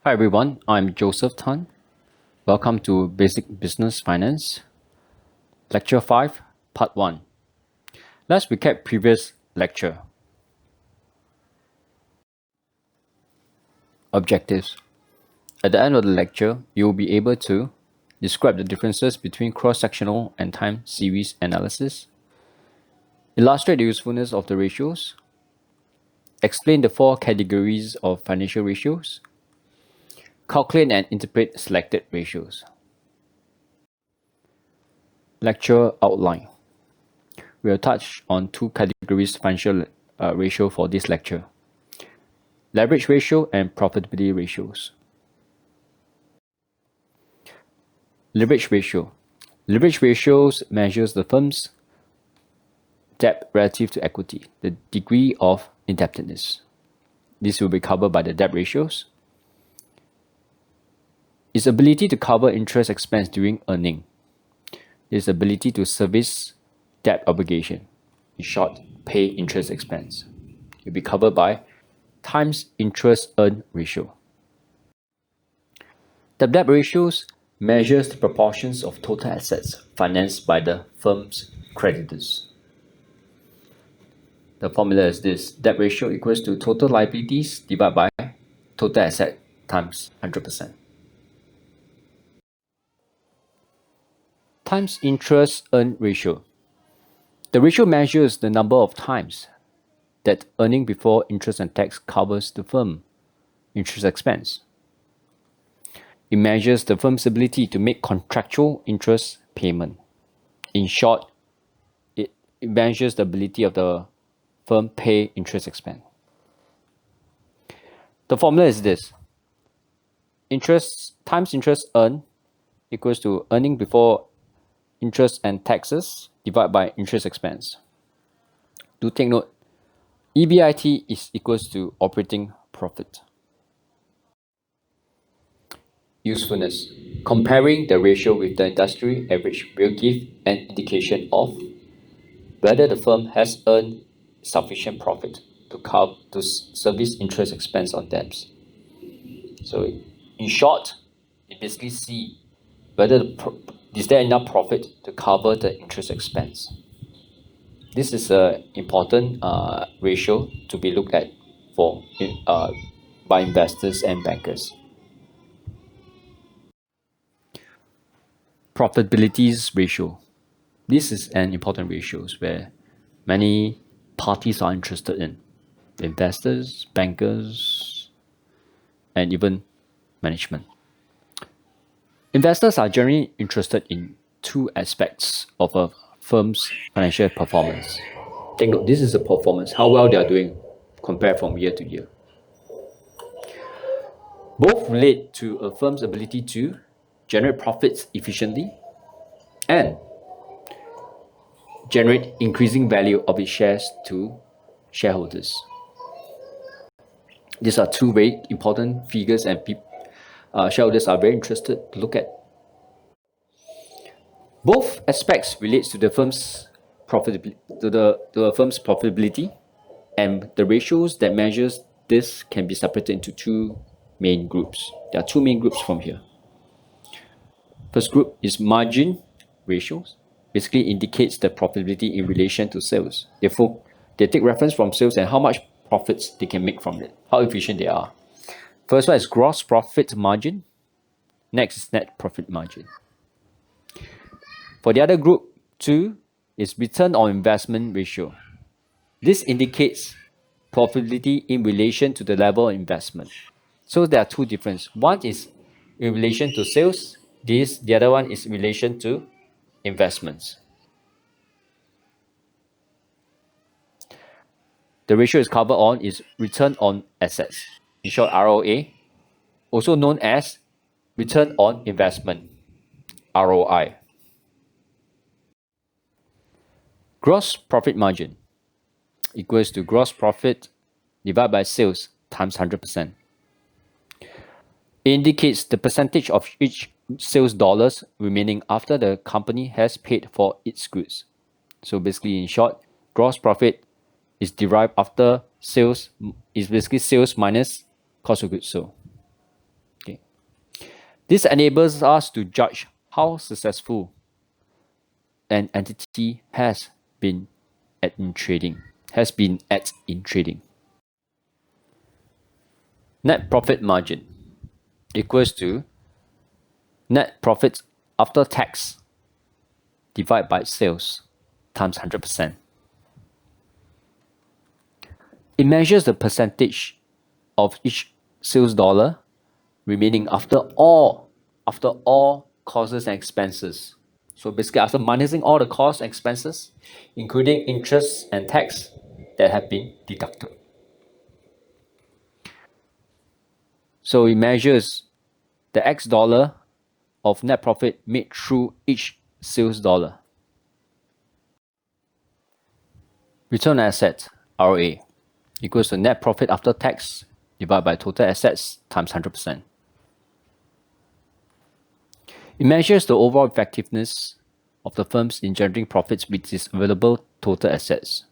Hi everyone, I'm Joseph Tan. Welcome to Basic Business Finance, Lecture 5, Part 1. Let's recap previous lecture. Objectives. At the end of the lecture, you will be able to describe the differences between cross-sectional and time series analysis, illustrate the usefulness of the ratios, explain the 4 categories of financial ratios, calculate and interpret selected ratios. Lecture outline. We will touch on 2 categories financial ratio for this lecture: leverage ratio and profitability ratios. Leverage ratio. Leverage ratios measures the firm's debt relative to equity, the degree of indebtedness. This will be covered by the debt ratios. Its ability to cover interest expense during earning. Its ability to service debt obligation. In short, pay interest expense. It will be covered by times interest earned ratio. The debt ratios measures the proportions of total assets financed by the firm's creditors. The formula is this: debt ratio equals to total liabilities divided by total asset times 100%. Times interest earned ratio. The ratio measures the number of times that earning before interest and tax covers the firm interest expense. It measures the firm's ability to make contractual interest payment. In short, it measures the ability of the firm pay interest expense. The formula is this: interest times interest earned equals to earning before interest and taxes divided by interest expense. Do take note, EBIT is equals to operating profit. Usefulness. Comparing the ratio with the industry average will give an indication of whether the firm has earned sufficient profit to service interest expense on debts. So in short, it basically see whether is there enough profit to cover the interest expense. This is an important ratio to be looked at for by investors and bankers. Profitabilities ratio. This is an important ratio where many parties are interested in: investors, bankers, and even management. Investors are generally interested in 2 aspects of a firm's financial performance. Take note, this is a performance, how well they are doing compared from year to year. Both relate to a firm's ability to generate profits efficiently and generate increasing value of its shares to shareholders. These are 2 very important figures, and shareholders are very interested to look at. Both aspects relates to the firm's profitability, to the firm's profitability, and the ratios that measures this can be separated into 2 main groups. There are 2 main groups from here. First group is margin ratios. Basically indicates the profitability in relation to sales. They take reference from sales and how much profits they can make from it, how efficient they are. First one is gross profit margin. Next is net profit margin. For the other group, 2 is return on investment ratio. This indicates profitability in relation to the level of investment. So there are 2 differences. One is in relation to sales. The other one is in relation to investments. The ratio is covered on is return on assets, in short ROA, also known as return on investment, ROI. Gross profit margin equals to gross profit divided by sales times 100%. It indicates the percentage of each sales dollars remaining after the company has paid for its goods. So basically, in short, gross profit is derived after sales, is basically sales minus cost of goods sold. This enables us to judge how successful an entity has been in trading. Net profit margin equals to net profit after tax divided by sales times 100%. It measures the percentage of each sales dollar remaining after all costs and expenses. So basically, after minusing all the costs and expenses, including interest and tax that have been deducted. So it measures the X dollar of net profit made through each sales dollar. Return on assets, ROA, equals to net profit after tax divided by total assets times 100%. It measures the overall effectiveness of the firms in generating profits with its available total assets.